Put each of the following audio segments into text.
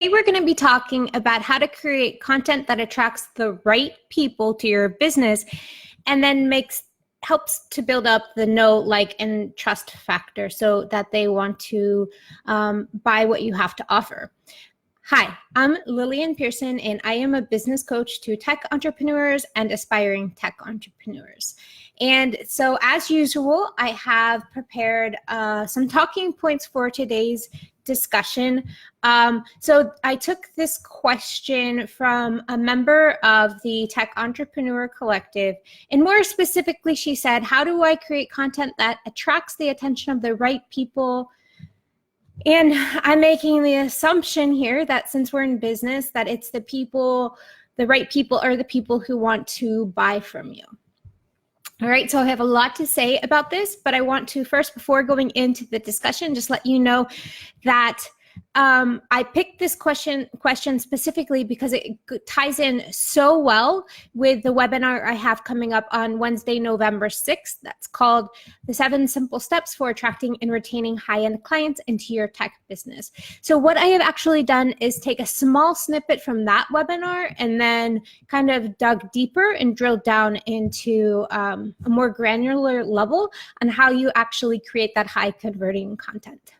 Today we're going to be talking about how to create content that attracts the right people to your business and then helps to build up the know, like, and trust factor so that they want to buy what you have to offer. Hi, I'm Lillian Pearson, and I am a business coach to tech entrepreneurs and aspiring tech entrepreneurs. And so, as usual, I have prepared some talking points for today's discussion. So I took this question from a member of the Tech Entrepreneur Collective, and more specifically, she said, how do I create content that attracts the attention of the right people? And I'm making the assumption here that since we're in business, that it's the right people are the people who want to buy from you. All right, so I have a lot to say about this, but I want to first, before going into the discussion, just let you know that I picked this question specifically because it ties in so well with the webinar I have coming up on Wednesday, November 6th. That's called The 7 Simple Steps for Attracting and Retaining High-End Clients into Your Tech Business. So what I have actually done is take a small snippet from that webinar and then kind of dug deeper and drilled down into a more granular level on how you actually create that high converting content.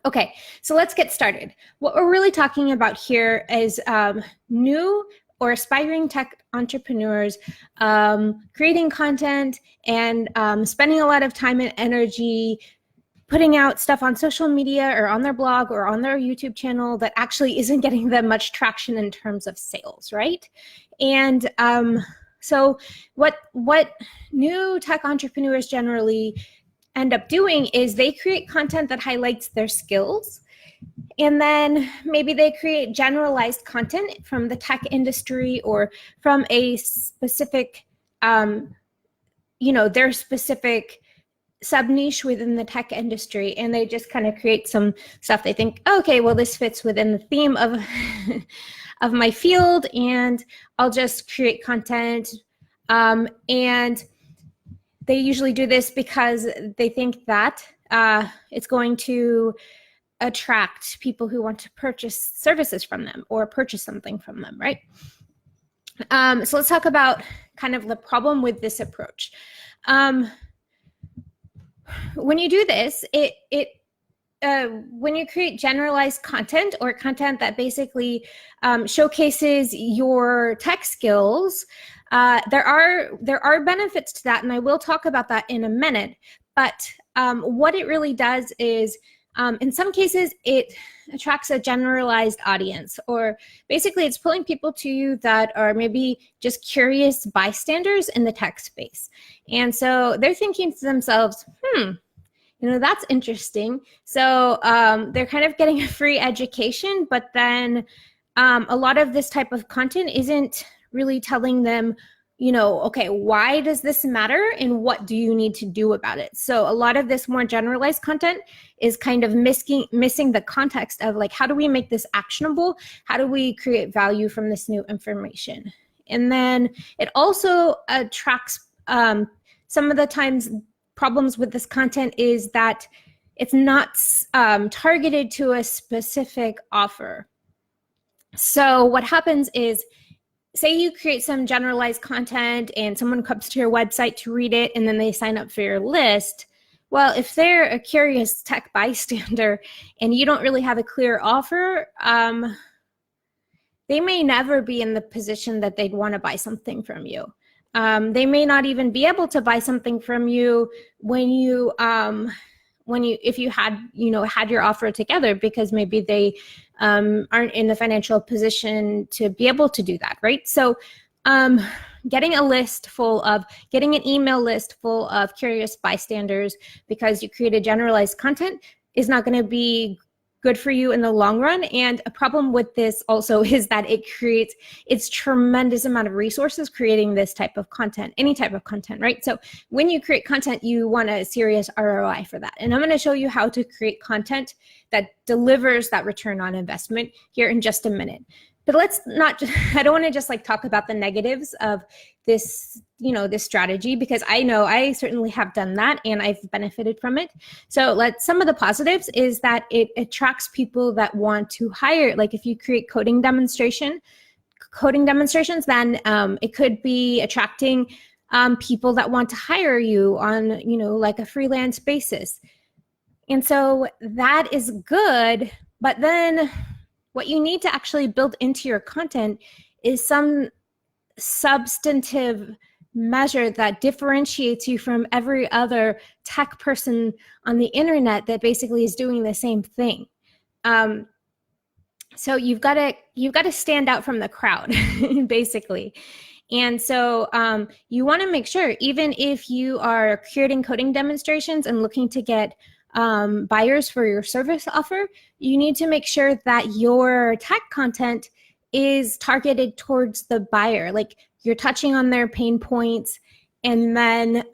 Okay, so let's get started. What we're really talking about here is new or aspiring tech entrepreneurs creating content and spending a lot of time and energy putting out stuff on social media or on their blog or on their YouTube channel that actually isn't getting them much traction in terms of sales, right? And so what new tech entrepreneurs generally end up doing is they create content that highlights their skills, and then maybe they create generalized content from the tech industry or from a specific, their specific sub-niche within the tech industry, and they just kind of create some stuff they think, okay, well, this fits within the theme of of my field, and I'll just create content. And they usually do this because they think that it's going to attract people who want to purchase services from them or purchase something from them, right? So let's talk about kind of the problem with this approach. When you do this, when you create generalized content or content that basically showcases your tech skills, there are benefits to that, and I will talk about that in a minute. But what it really does is, in some cases, it attracts a generalized audience, or basically it's pulling people to you that are maybe just curious bystanders in the tech space. And so they're thinking to themselves, that's interesting. So they're kind of getting a free education, but then a lot of this type of content isn't really telling them, okay, why does this matter and what do you need to do about it? So a lot of this more generalized content is kind of missing the context of, like, how do we make this actionable? How do we create value from this new information? And then it also attracts, some of the times problems with this content is that it's not targeted to a specific offer. So what happens is, say you create some generalized content and someone comes to your website to read it and then they sign up for your list. Well, if they're a curious tech bystander and you don't really have a clear offer, they may never be in the position that they'd want to buy something from you. They may not even be able to buy something from you if you had your offer together, because maybe they aren't in the financial position to be able to do that, right? So getting an email list full of curious bystanders because you created generalized content is not going to be good for you in the long run. And a problem with this also is that it's tremendous amount of resources creating this type of content, any type of content, right? So when you create content, you want a serious ROI for that. And I'm going to show you how to create content that delivers that return on investment here in just a minute. But let's not just, I don't want to just like talk about the negatives of this, this strategy, because I know I certainly have done that and I've benefited from it. So some of the positives is that it attracts people that want to hire. Like if you create coding demonstrations, then it could be attracting people that want to hire you on, like a freelance basis. And so that is good. But then what you need to actually build into your content is some substantive measure that differentiates you from every other tech person on the internet that basically is doing the same thing. So you've got to stand out from the crowd, basically. And so you want to make sure, even if you are creating coding demonstrations and looking to get buyers for your service offer, you need to make sure that your tech content is targeted towards the buyer. Like you're touching on their pain points and then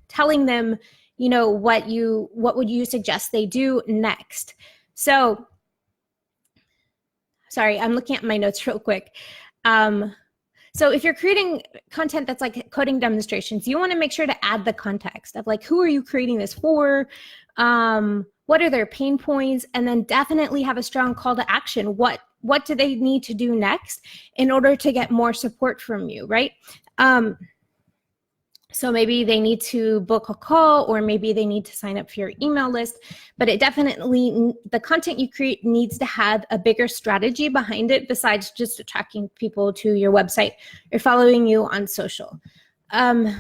telling them, what would you suggest they do next. So, sorry, I'm looking at my notes real quick. So if you're creating content that's like coding demonstrations, you want to make sure to add the context of like, who are you creating this for? What are their pain points? And then definitely have a strong call to action. What do they need to do next in order to get more support from you, right? So maybe they need to book a call, or maybe they need to sign up for your email list, but it definitely, the content you create needs to have a bigger strategy behind it besides just attracting people to your website or following you on social. And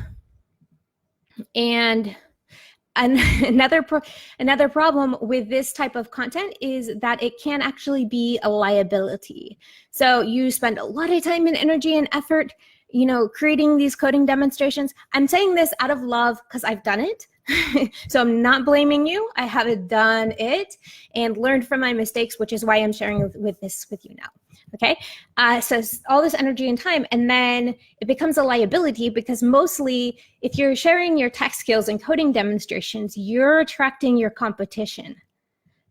another problem with this type of content is that it can actually be a liability. So you spend a lot of time and energy and effort creating these coding demonstrations. I'm saying this out of love because I've done it. So I'm not blaming you. I have done it and learned from my mistakes, which is why I'm sharing this with you now. Okay. So all this energy and time, and then it becomes a liability because mostly if you're sharing your tech skills and coding demonstrations, you're attracting your competition,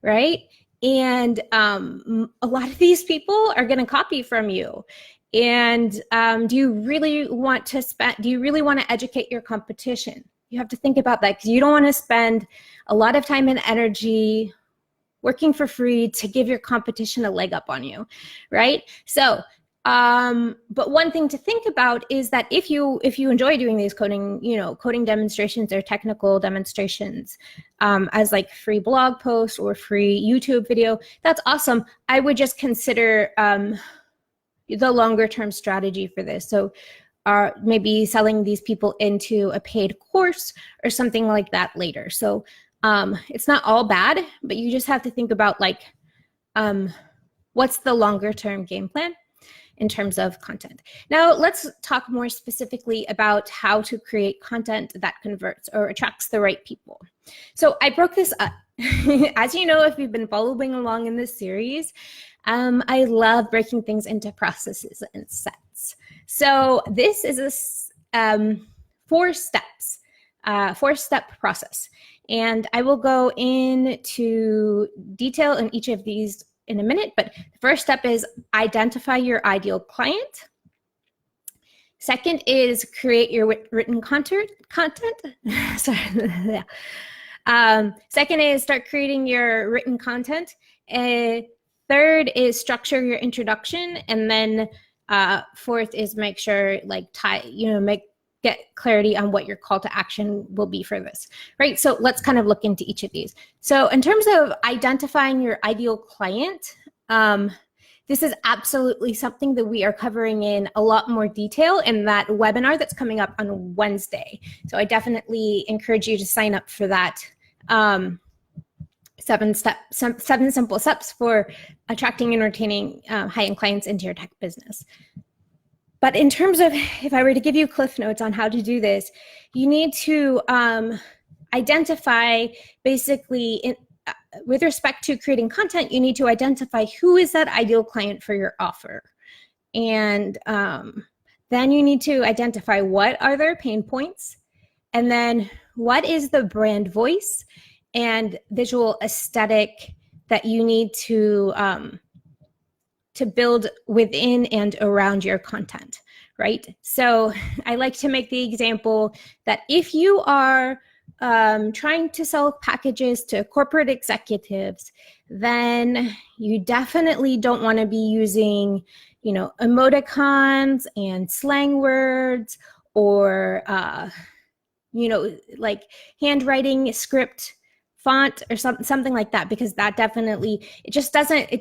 right? And a lot of these people are going to copy from you. And do you really want to educate your competition? You have to think about that, because you don't want to spend a lot of time and energy working for free to give your competition a leg up on you, right? So, but one thing to think about is that if you enjoy doing these coding demonstrations or technical demonstrations as like free blog posts or free YouTube video, that's awesome. I would just consider the longer term strategy for this. So maybe selling these people into a paid course or something like that later. So it's not all bad, but you just have to think about like, what's the longer term game plan in terms of content. Now let's talk more specifically about how to create content that converts or attracts the right people. So I broke this up. As you know, if you've been following along in this series, I love breaking things into processes and sets. So this is a 4-step process. And I will go into detail in each of these in a minute, but the first step is identify your ideal client. Second is create your written content. Sorry. Second is start creating your written content. Third is structure your introduction, and then fourth is make sure get clarity on what your call to action will be for this, right? So let's kind of look into each of these. So in terms of identifying your ideal client, this is absolutely something that we are covering in a lot more detail in that webinar that's coming up on Wednesday. So I definitely encourage you to sign up for that. 7 simple steps for attracting and retaining high-end clients into your tech business. But in terms of, if I were to give you cliff notes on how to do this, you need to identify basically, with respect to creating content, you need to identify who is that ideal client for your offer. And then you need to identify what are their pain points, and then what is the brand voice and visual aesthetic that you need to to build within and around your content, right? So I like to make the example that if you are trying to sell packages to corporate executives, then you definitely don't want to be using, emoticons and slang words or, like handwriting script font or something like that, because that definitely, it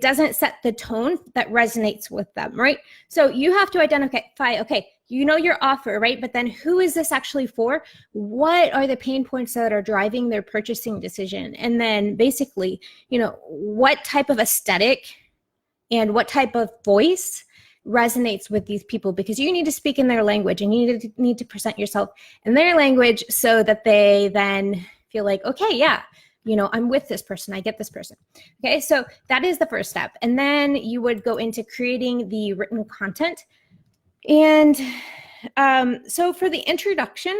doesn't set the tone that resonates with them, right? So you have to identify, okay, your offer, right? But then who is this actually for? What are the pain points that are driving their purchasing decision? And then basically, what type of aesthetic and what type of voice resonates with these people, because you need to speak in their language and you need to present yourself in their language so that they then feel like, okay, yeah, I'm with this person, I get this person. Okay, so that is the first step. And then you would go into creating the written content. And so for the introduction,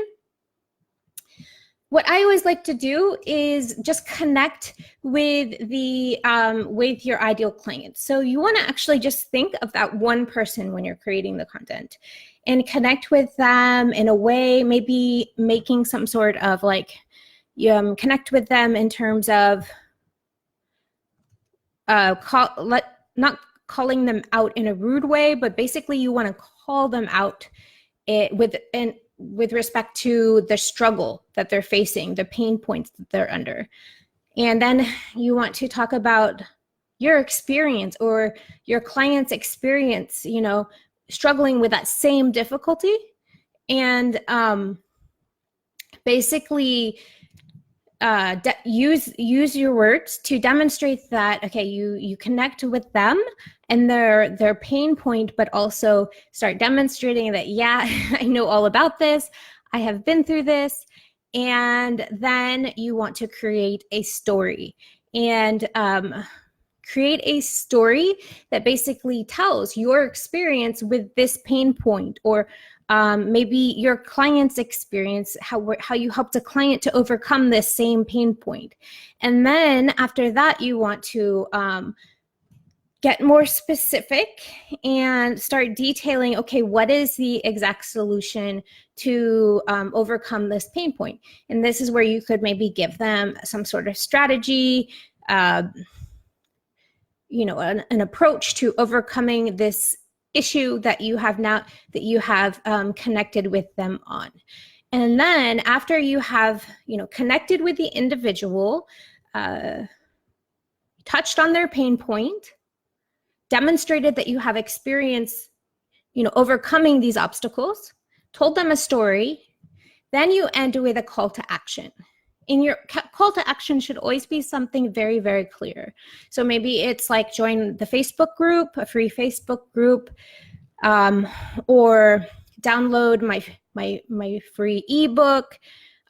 what I always like to do is just connect with with your ideal client. So you want to actually just think of that one person when you're creating the content and connect with them in a way, maybe making some sort of connect with them in terms of not calling them out in a rude way, but basically you want to call them out with respect to the struggle that they're facing, the pain points that they're under. And then you want to talk about your experience or your client's experience, struggling with that same difficulty. And basically use your words to demonstrate that, okay, you connect with them and their pain point, but also start demonstrating that, yeah, I know all about this, I have been through this. And then you want to create a story and create a story that basically tells your experience with this pain point, or maybe your client's experience, how you helped a client to overcome this same pain point. And then after that, you want to get more specific and start detailing, okay, what is the exact solution to overcome this pain point? And this is where you could maybe give them some sort of strategy, an approach to overcoming this issue that you have connected with them on. And then after you have connected with the individual, touched on their pain point, demonstrated that you have experience overcoming these obstacles, told them a story, then you end with a call to action. And your call to action should always be something very, very clear. So maybe it's like join the Facebook group, a free Facebook group, or download my free ebook,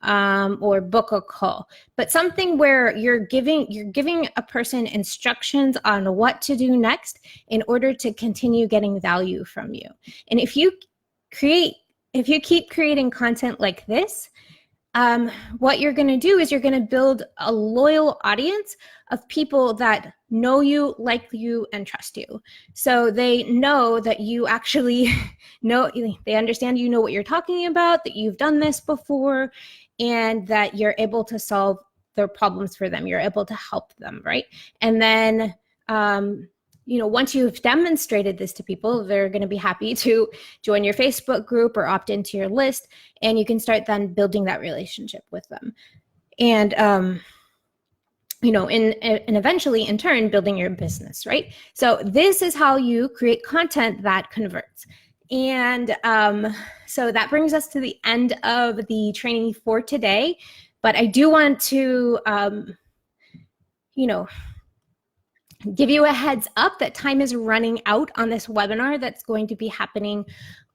or book a call. But something where you're giving a person instructions on what to do next in order to continue getting value from you. And if you keep creating content like this, what you're going to do is you're going to build a loyal audience of people that know you, like you, and trust you. So they know that you actually they understand you know what you're talking about, that you've done this before, and that you're able to solve their problems for them. You're able to help them, right? And then, once you've demonstrated this to people, they're going to be happy to join your Facebook group or opt into your list, and you can start then building that relationship with them. And, and eventually in turn, building your business, right? So this is how you create content that converts. And so that brings us to the end of the training for today. But I do want to, give you a heads up that time is running out on this webinar that's going to be happening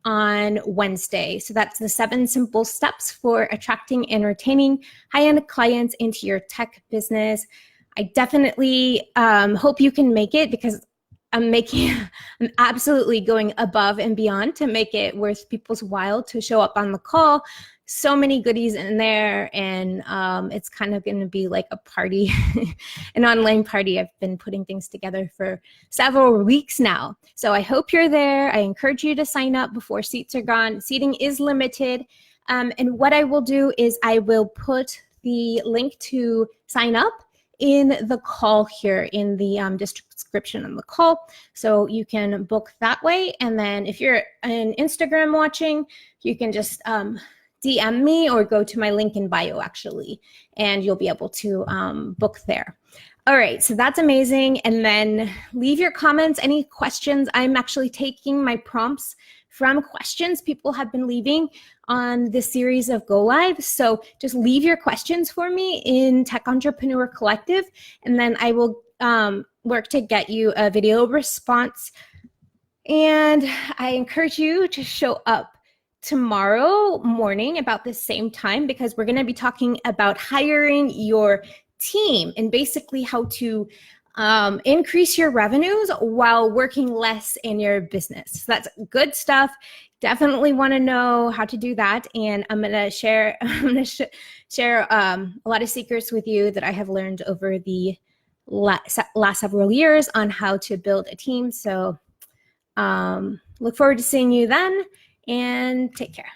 on Wednesday. So that's the 7 simple steps for attracting and retaining high-end clients into your tech business. I definitely hope you can make it, because I'm absolutely going above and beyond to make it worth people's while to show up on the call. so many goodies in there, and it's kind of going to be like a party, an online party. I've been putting things together for several weeks now. So I hope you're there. I encourage you to sign up before seats are gone. Seating is limited. And what I will do is I will put the link to sign up in the call here, in the description of the call, so you can book that way. And then if you're on Instagram watching, you can just DM me or go to my link in bio, actually, and you'll be able to book there. All right, so that's amazing. And then leave your comments, any questions. I'm actually taking my prompts from questions people have been leaving on this series of Go Live. So just leave your questions for me in Tech Entrepreneur Collective, and then I will work to get you a video response. And I encourage you to show up tomorrow morning about the same time, because we're going to be talking about hiring your team and basically how to increase your revenues while working less in your business. So that's good stuff. Definitely want to know how to do that. And I'm going to share a lot of secrets with you that I have learned over the last several years on how to build a team. So look forward to seeing you then, and take care.